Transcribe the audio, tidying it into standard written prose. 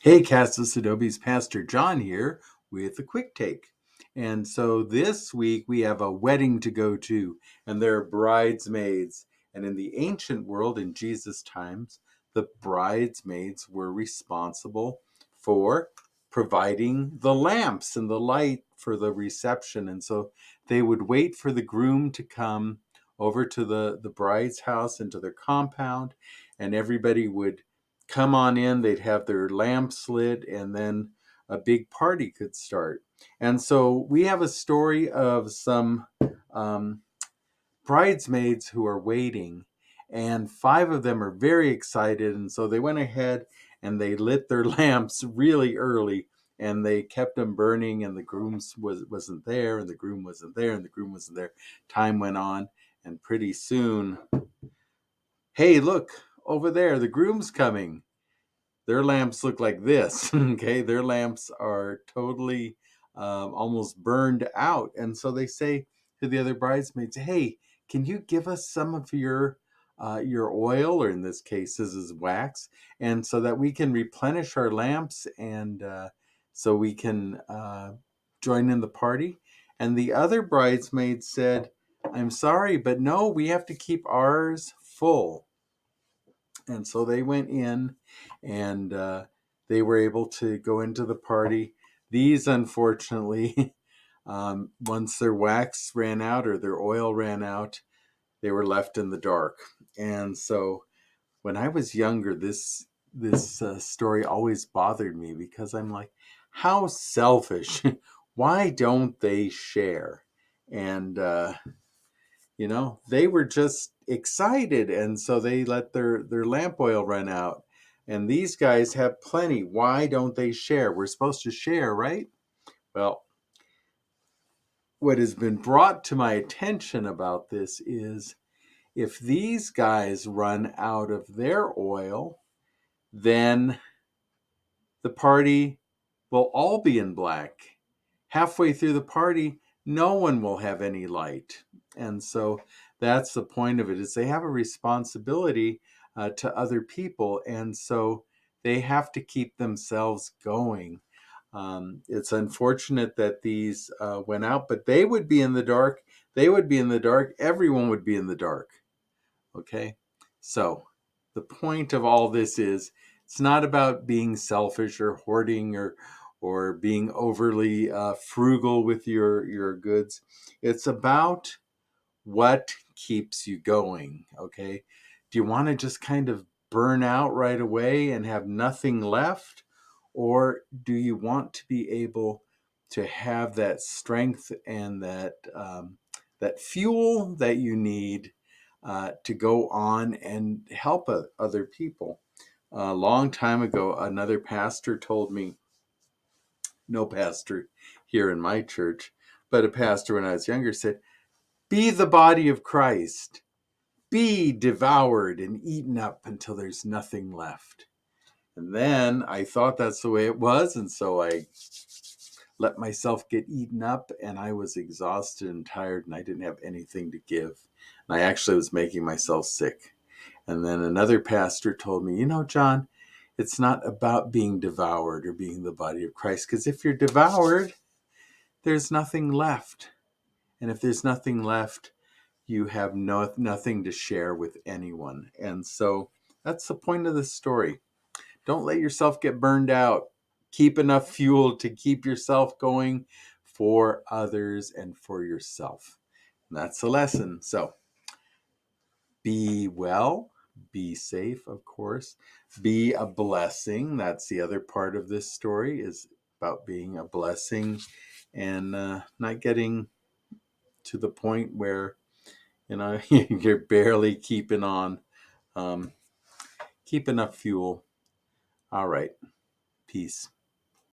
Hey, Cassis Adobe's Pastor John here with a Quicktake. And so this week we have a wedding to go to, and there are bridesmaids. And in the ancient world, in Jesus' times, the bridesmaids were responsible for providing the lamps and the light for the reception. And so they would wait for the groom to come over to the bride's house into their compound, and everybody would come on in. They'd have their lamps lit, and then a big party could start. And so we have a story of some um, bridesmaids who are waiting, and five of them are very excited. And so they went ahead and they lit their lamps really early, and they kept them burning. And the wasn't there, and the groom wasn't there, and the groom wasn't there. Time went on, and pretty soon, hey, look over there, the groom's coming. Their lamps look like this. Okay, their lamps are totally almost burned out, and so they say to the other bridesmaids, hey, can you give us some of your oil, or in this case this is wax, and so that we can replenish our lamps, and so we can join in the party. And the other bridesmaids said, I'm sorry, but no, we have to keep ours full. And so they went in, and they were able to go into the party. These, unfortunately, once their wax ran out or their oil ran out, they were left in the dark. And so when I was younger, this story always bothered me, because I'm like, how selfish. Why don't they share? And they were just excited, and so they let their lamp oil run out. And these guys have plenty. Why don't they share? We're supposed to share, right? Well, what has been brought to my attention about this is, if these guys run out of their oil, then the party will all be in black. Halfway through the party, no one will have any light. And so that's the point of it, is they have a responsibility to other people. And so they have to keep themselves going. It's unfortunate that these went out, but they would be in the dark. They would be in the dark. Everyone would be in the dark. Okay? So the point of all this is, it's not about being selfish or hoarding, or being overly frugal with your goods. It's about what keeps you going. Okay? Do you want to just kind of burn out right away and have nothing left? Or do you want to be able to have that strength and that fuel that you need to go on and help other people? A long time ago, another pastor told me, no pastor here in my church, but a pastor when I was younger, said, be the body of Christ. Be devoured and eaten up until there's nothing left. And then I thought that's the way it was. And so I let myself get eaten up, and I was exhausted and tired, and I didn't have anything to give. And I actually was making myself sick. And then another pastor told me, John, it's not about being devoured or being the body of Christ, because if you're devoured, there's nothing left. And if there's nothing left, you have nothing to share with anyone. And so that's the point of the story. Don't let yourself get burned out. Keep enough fuel to keep yourself going for others and for yourself. And that's the lesson. So be well, be safe, of course. Be a blessing. That's the other part of this story, is about being a blessing, and not getting to the point where you're barely keeping on. Keep enough fuel. All right. Peace.